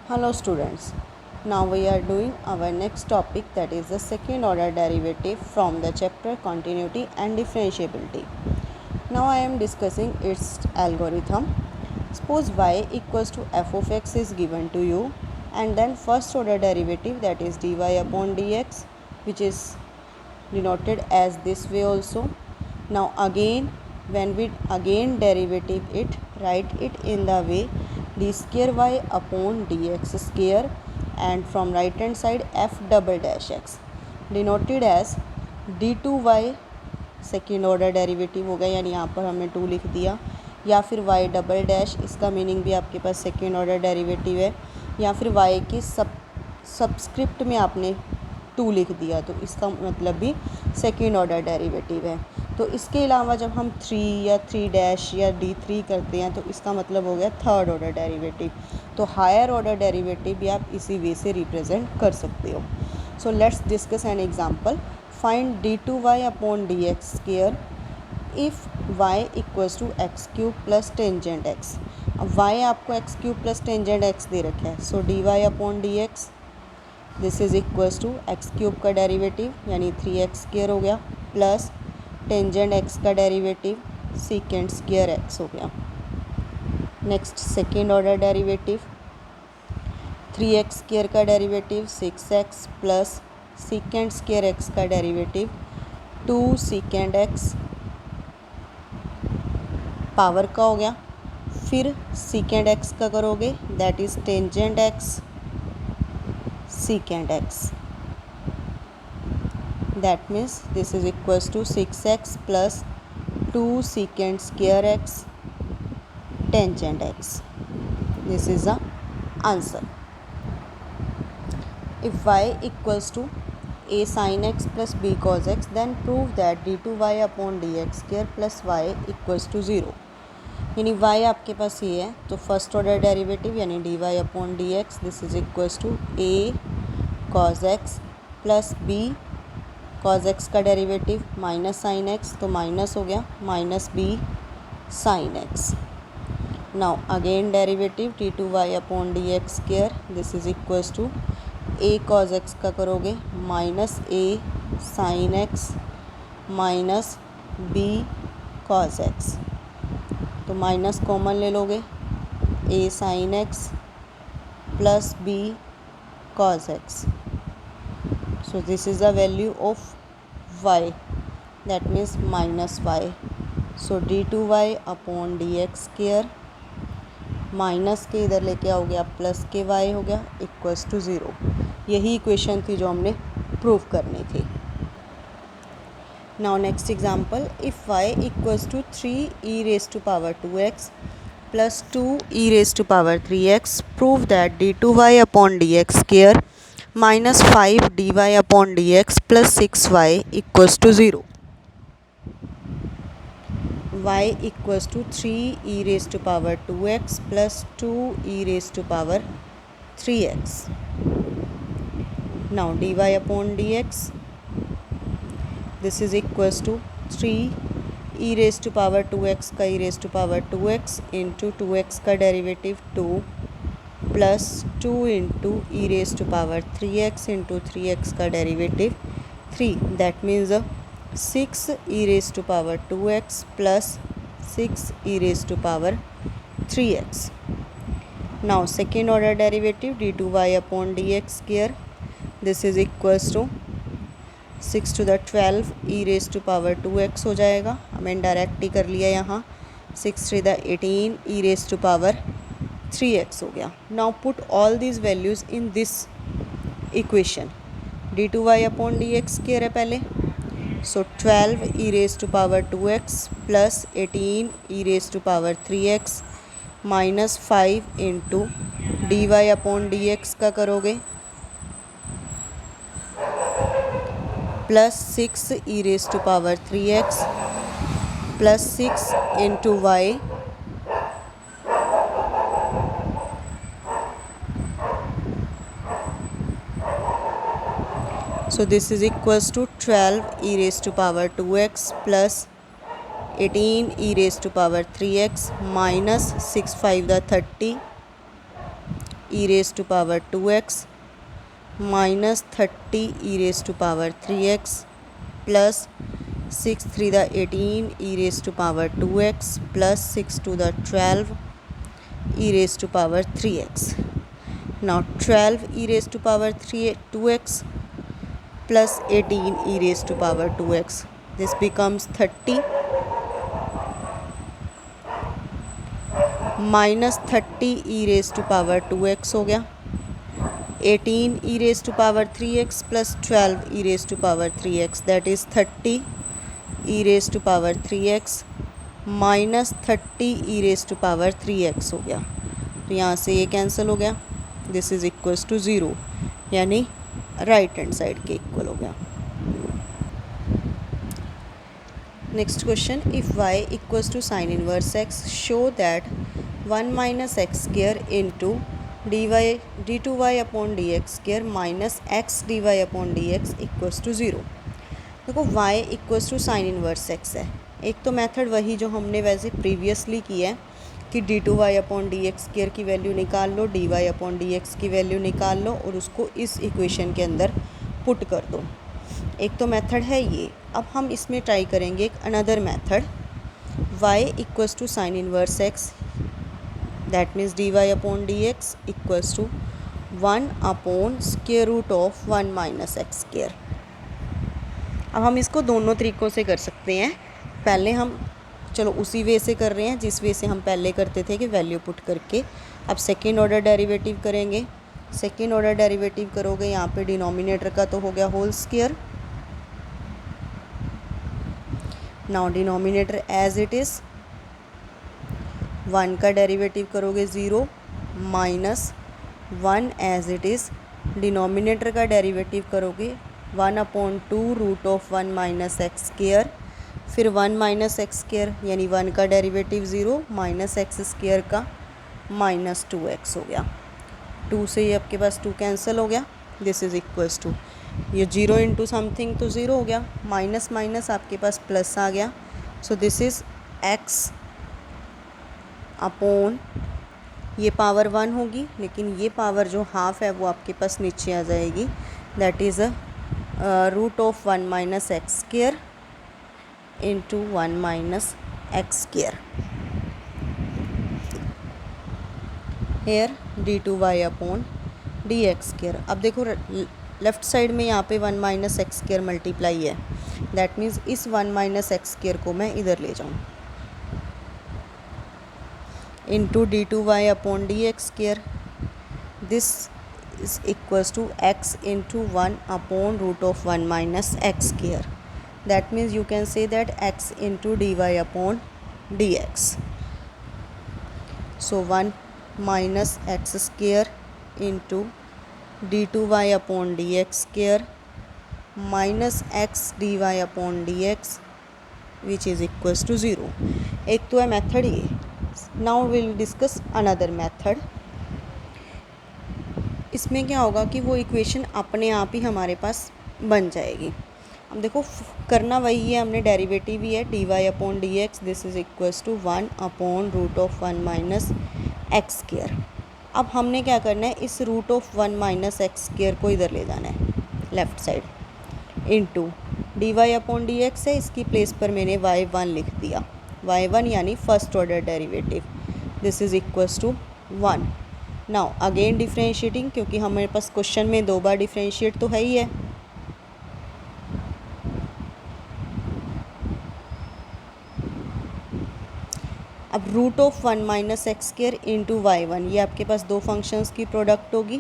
Hello students, now we are doing our next topic, that is the second order derivative from the chapter continuity and differentiability. Now I am discussing its algorithm. Suppose y equals to f of x is given to you, and then first order derivative, that is dy upon dx, which is denoted as this way also. Now again, when we again derivative it, write it in the way d square y upon dx square, and from right hand side f double dash x denoted as d2y second order derivative हो गया, यानी यहाँ पर हमने 2 लिख दिया, या फिर y डबल डैश, इसका मीनिंग भी आपके पास सेकेंड ऑर्डर डेरिवेटिव है, या फिर y की सबस्क्रिप्ट में आपने 2 लिख दिया, तो इसका मतलब भी सेकेंड ऑर्डर डेरिवेटिव है। तो इसके अलावा जब हम 3 या 3 डैश या d3 करते हैं तो इसका मतलब हो गया थर्ड ऑर्डर डेरिवेटिव। तो हायर ऑर्डर डेरिवेटिव भी आप इसी वे से रिप्रेजेंट कर सकते हो। So let's discuss an example. Find d2y upon dx square if y equals to x cube plus tangent x। अब y आपको x cube plus tangent x दे रखा है, so dy upon dx this is equals to x cube का derivative यानी 3x square हो गया, plus tangent x का डेरिवेटिव सीकेंट स्क्वायर x हो गया। Next second order derivative 3x square का derivative 6x plus secant square x का derivative 2 secant x power का हो गया। फिर सीकेंट x का करोगे, that is tangent x secant x, that means this is equals to 6x plus 2 secant square x tangent x. This is the answer. If y equals to a sin x plus b cos x, then prove that d2y upon dx square plus y equals to 0. यानी y आपके पास ये है, तो first order derivative यानी dy upon D x this is equals to a cos x plus b cos x का derivative minus sine x, तो minus हो गया minus b sine x। Now again derivative d2y upon D x square this is equals to a cos x का करोगे minus a sine x minus b cos x, तो माइनस common ले लोगे a sine x plus b cos x. So this is the value of y, that means minus y. So d2y upon dx square minus के इधर लेके आओगे आप plus के y हो गया इक्वल्स टू 0। यही इक्वेशन थी जो हमने प्रूव करनी थी। Now next example, if y equals to 3 e raised to power 2x plus 2 e raised to power 3x, prove that d2y upon dx square minus 5 dy upon dx plus 6y equals to 0. y equals to 3 e raised to power 2x plus 2 e raised to power 3x. Now dy upon dx this is equals to 3 e raised to power 2x का e raised to power 2x into 2x का derivative 2 plus 2 into e raise to power 3x into 3x का derivative 3, that means 6 E raise to power 2x plus 6 E raise to power 3x. Now second order derivative d2y upon dx square this is equals to 6 to the 12 E raise to power 2x हो जाएगा, हमें direct ही कर लिया यहाँ 6 to the 18 E raise to power 3x हो गया। Now put all these values in this equation. d2y upon dx square है पहले, so 12 E raise to power 2x plus 18 E raise to power 3x minus 5 into D Y upon D x का करोगे plus 6 E raise to power 3x plus 6 into Y so this is equals to 12 e raised to power 2x plus 18 e raised to power 3x minus 6 5 the 30 e raise to power 2x minus 30 e raise to power 3x plus 6 3 the 18 E raise to power 2x plus 6 2 the 12 e raised to power 3x. Now 12 e raised to power 2x plus 18 e raised to power 2x. This becomes 30 minus 30 e raised to power 2x हो गया. 18 e raised to power 3x plus 12 e raised to power 3x, that is 30 e raised to power 3x minus 30 e raise to power 3x हो गया. तो यहाँ से ये cancel हो गया. दिस इज़ इक्वल्स टू 0, यानी राइट हैंड साइड के इक्वल हो गया. Next question, if y equals to sine inverse x show that 1 minus x square into d two Y upon D x square minus x d Y upon D x equals to 0. देखो y equals to sine inverse x है. एक तो method वही जो हमने वैसे previously किया है कि D two Y upon D x square की वैल्यू निकाल लो, D Y upon D X की वैल्यू निकाल लो और उसको इस इक्वेशन के अंदर पुट कर दो. एक तो मेथड है ये. अब हम इसमें ट्राई करेंगे एक another method, y equals to sine inverse x, that means d Y upon D x equals to 1 upon square root of 1 minus x square. अब हम इसको दोनों तरीक़ों से कर सकते हैं. पहले हम चलो उसी वे से कर रहे हैं जिस वे से हम पहले करते थे कि वैल्यू पुट करके. अब सेकेंड ऑर्डर डेरिवेटिव करेंगे. सेकेंड ऑर्डर डेरिवेटिव करोगे यहाँ पे डिनोमिनेटर का तो हो गया whole square. Now denominator as it is, 1 का डेरिवेटिव करोगे 0 minus 1 as it is. Denominator का डेरिवेटिव करोगे 1 upon 2 root of 1 minus x square, फिर 1 माइनस एक्स स्क्वायर यानी 1 का डेरिवेटिव 0 माइनस एक्स स्क्वायर का माइनस 2x हो गया. 2 से ये आपके पास 2 कैंसिल हो गया. दिस इज़ इक्वल्स टू, ये 0 इंटू समथिंग तो 0 हो गया, माइनस माइनस आपके पास प्लस आ गया. So this is x upon, ये पावर 1 होगी लेकिन ये पावर जो हाफ है वो आपके पास नीचे आ जाएगी. That is root of 1 minus x square into 1 minus x square. Here d two Y upon D x square. अब देखो लेफ़्ट साइड में यहाँ पे 1 माइनस एक्स स्क्वायर मल्टीप्लाई है. दैट मीन्स इस 1 माइनस एक्स स्क्वायर को मैं इधर ले जाऊँ into d two Y upon D x square. This is equals to x into 1 upon root of 1 minus x square. That means you can say that x into dy upon dx. So 1 minus x square into d2y upon dx square minus x dy upon dx which is equals to 0. एक तो है method ये. Now we will discuss another method. इसमें क्या होगा कि वो equation अपने आप ही हमारे पास बन जाएगी. अब देखो करना वही है, हमने डेरिवेटिव ही है d Y upon D x. This is equals to 1 upon root of 1 minus x square. अब हमने क्या करना है, इस root of 1 minus x square को इधर ले जाना है left side into D Y upon D x है, इसकी प्लेस पर मैंने y1 लिख दिया. y1 यानी first order derivative. This is equals to 1. Now again differentiating, क्योंकि हमारे पास क्वेश्चन में 2 बार डिफ्रेंशिएट तो है ही है. अब root of 1 minus x square into y1, ये आपके पास दो फंक्शंस की प्रोडक्ट होगी.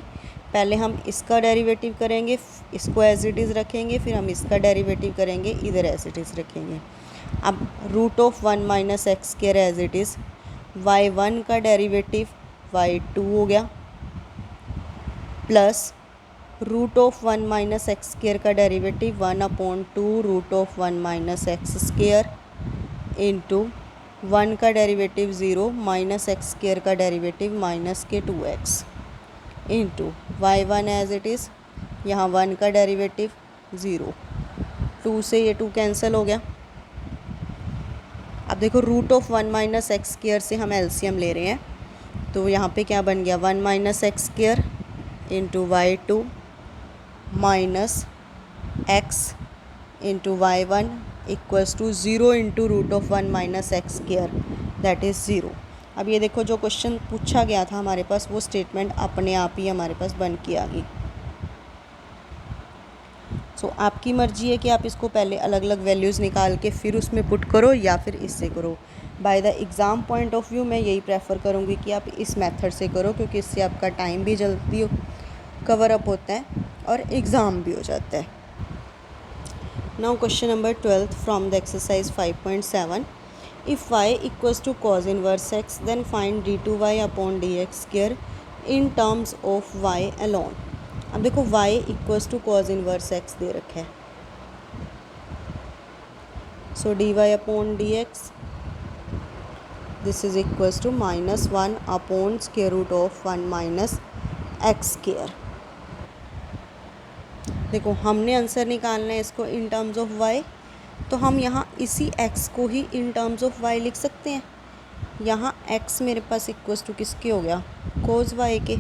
पहले हम इसका डेरिवेटिव करेंगे, इसको एज इट इज़ रखेंगे, फिर हम इसका डेरिवेटिव करेंगे, इधर एज इट इज़ रखेंगे. अब root of 1 minus x square as it is, y1 का डेरिवेटिव y2 हो गया plus root of 1 minus x square का derivative 1 upon 2 root of 1 minus x square into 1 का डेरिवेटिव 0 माइनस एक्स स्क्वायर का derivative minus के 2x into y1 as it is, यहाँ 1 का derivative 0, 2 से ये 2 कैंसिल हो गया. अब देखो root of 1 minus x square से हम एलसीएम ले रहे हैं तो यहाँ पे क्या बन गया 1 minus x square into y two minus x into y one equals to 0 into root of 1 minus x square that is 0। अब ये देखो जो क्वेश्चन पूछा गया था हमारे पास वो स्टेटमेंट अपने आप ही हमारे पास बन के आ गई। सो आपकी मर्जी है कि आप इसको पहले अलग अलग वैल्यूज़ निकाल के फिर उसमें पुट करो या फिर इससे करो। By the exam point of view मैं यही प्रेफर करूँगी कि आप इस मेथड से करो, क्योंकि इससे आपका टाइम भी जल्दी कवर अप होता है और एग्ज़ाम भी हो जाता है। Now question number 12 from the exercise 5.7, if y equals to cos inverse x then find d2y upon dx square in terms of y alone. अब देखो y equals to cos inverse x दे रखा है, so dy upon dx this is equals to -1 upon square root of 1 minus x square. देखो हमने answer निकालना है इसको इन टर्म्स ऑफ y, तो हम यहाँ इसी x को ही इन टर्म्स ऑफ y लिख सकते हैं। यहाँ x मेरे पास इक्वल्स टू किसके हो गया cos y के,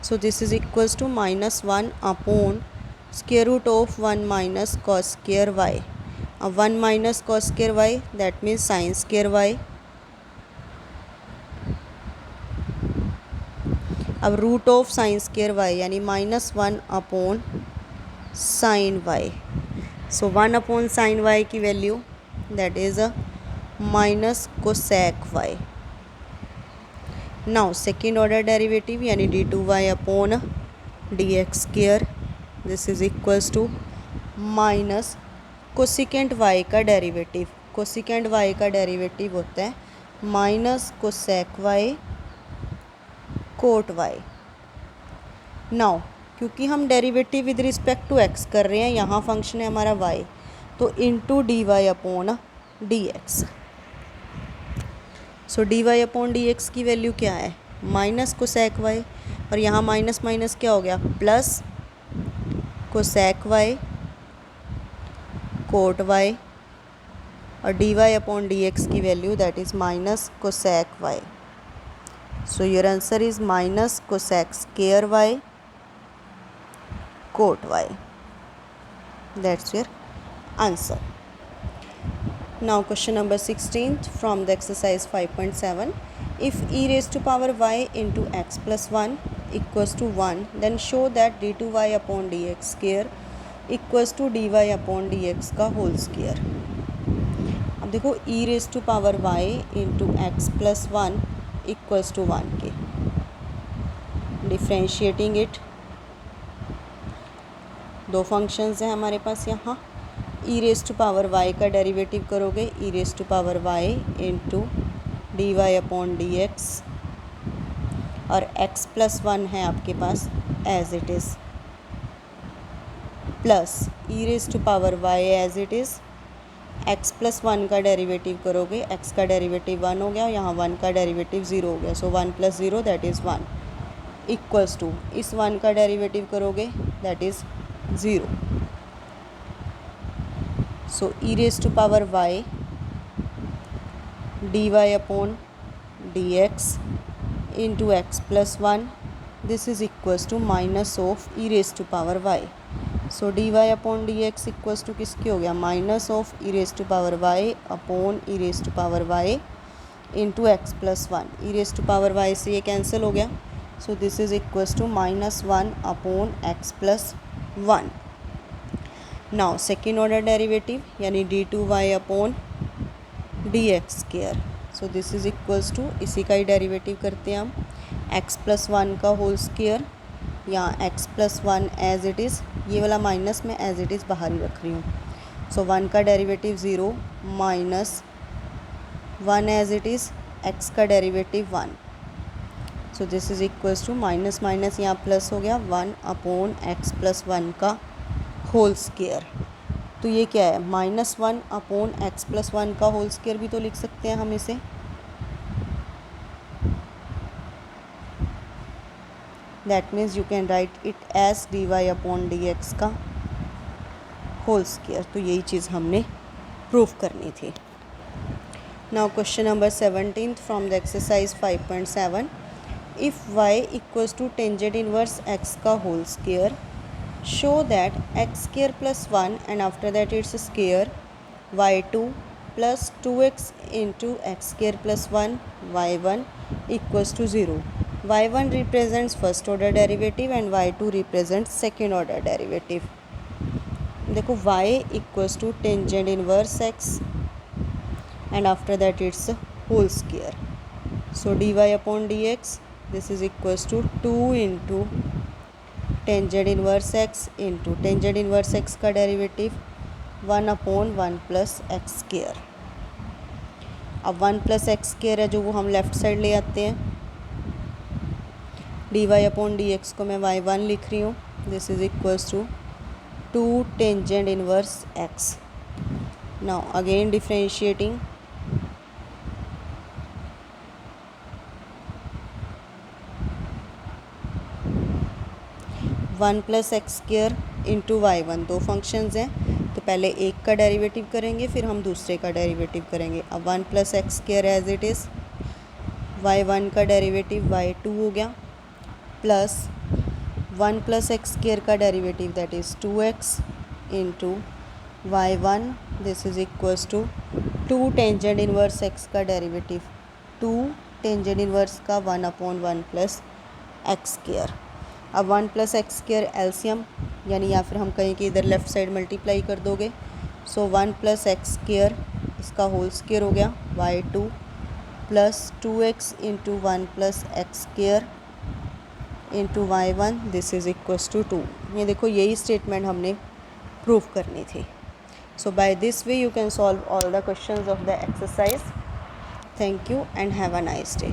so this is equals to -1 upon square root of 1 minus cos square y। अब 1 minus cos square y that means sine square y। अब root of sine square y यानी -1 upon sine y, so 1 upon sine y की value that is uh minus cosec y। Now second order derivative यानी d2y upon dx square this is equals to minus cosecant y का derivative. Cosecant y का derivative होता है minus cosec y cot y। Now क्योंकि हम derivative with respect to x कर रहे हैं, यहाँ फंक्शन है हमारा y, तो into D Y upon D X. So D Y upon D X की वैल्यू क्या है माइनस कोसेक वाई, और यहाँ माइनस माइनस क्या हो गया plus cosec Y cot Y, और D Y upon D X की value that is minus cosec Y. So your answer is minus cosec square Y cot y. That's your answer. Now question number 16 from the exercise 5.7, if e raised to power y into x plus 1 equals to 1 then show that d2y upon dx square equals to dy upon dx का whole square. अब देखो e raised to power y into x plus 1 equals to 1 के differentiating it, दो functions हैं हमारे पास। यहाँ e raise to power y का डेरिवेटिव करोगे e raise to power y into D Y upon D X, और x प्लस 1 है आपके पास as it is, plus e raise to power y as it is. x plus 1 का derivative करोगे x का derivative 1 हो गया, यहाँ 1 का डेरिवेटिव 0 हो गया, so 1 plus 0 that is 1 equals to इस 1 का डेरिवेटिव करोगे that is 0। So e raise to power y d Y upon D x into x plus 1 this is equals to minus of e raise to power y. So D Y upon D x equals to किसके हो गया minus of e raise to power y upon e raise to power Y into x plus 1। E raise to power y से ये cancel हो गया, so this is equals to -1 upon x plus 1। Now second order derivative यानी d2y upon D x square, so this is equals to इसी का ही derivative करते हैं हम x प्लस 1 का होल स्क्वायर, यहाँ x plus 1 as it is, ये वाला माइनस में एज इट इज़ बाहर ही रख रही हूँ। सो 1 का derivative 0 minus 1 as it is, x का derivative 1, so this is equals to minus minus यहाँ प्लस हो गया 1 अपॉन x प्लस 1 का होल स्क्वायर। तो ये क्या है -1 अपॉन एक्स प्लस 1 का होल स्क्वायर भी तो लिख सकते हैं हम इसे। That means you can write it as d Y upon D x का होल स्क्वायर। तो यही चीज़ हमने प्रूफ करनी थी। Now question number 17 from the exercise 5.7, if y equals to tangent inverse x का whole square, show that x square plus 1 and after that it's square y2 plus 2x into x square plus 1 y1 equals to 0. y1 represents first order derivative and y2 represents second order derivative. देखो y equals to tangent inverse x and after that it's a whole square. So dy upon dx, this is equals to 2 into tangent inverse x into tangent inverse x का derivative 1 upon 1 plus x square. अब 1 plus x square है जो वो हम left side ले आते हैं. dy upon dx को मैं y1 लिख रही हूँ. This is equals to 2 tangent inverse x. Now again differentiating. 1 plus x square into y1 दो फंक्शंस हैं, तो पहले एक का डेरिवेटिव करेंगे फिर हम दूसरे का डेरिवेटिव करेंगे. अब 1 plus x square as it is, y1 का डेरिवेटिव y2 हो गया, प्लस 1 प्लस एक्स स्क्वायर का derivative that is 2x into y1. This is equals to 2 tangent inverse x का डेरिवेटिव 2 टेंजेंट इनवर्स का 1 अपॉन 1 प्लस एक्स स्क्वायर. अब 1 plus x square LCM, यानी या फिर हम कहें कि इधर लेफ़्ट साइड मल्टीप्लाई कर दोगे. सो 1 प्लस एक्स स्क्वायर इसका होल स्क्वायर हो गया y2 plus 2x into 1 plus x square into y1. This is equals to 2. ये देखो यही स्टेटमेंट हमने प्रूव करनी थी. So by this way you can solve all the questions of the exercise. Thank you and have a nice day.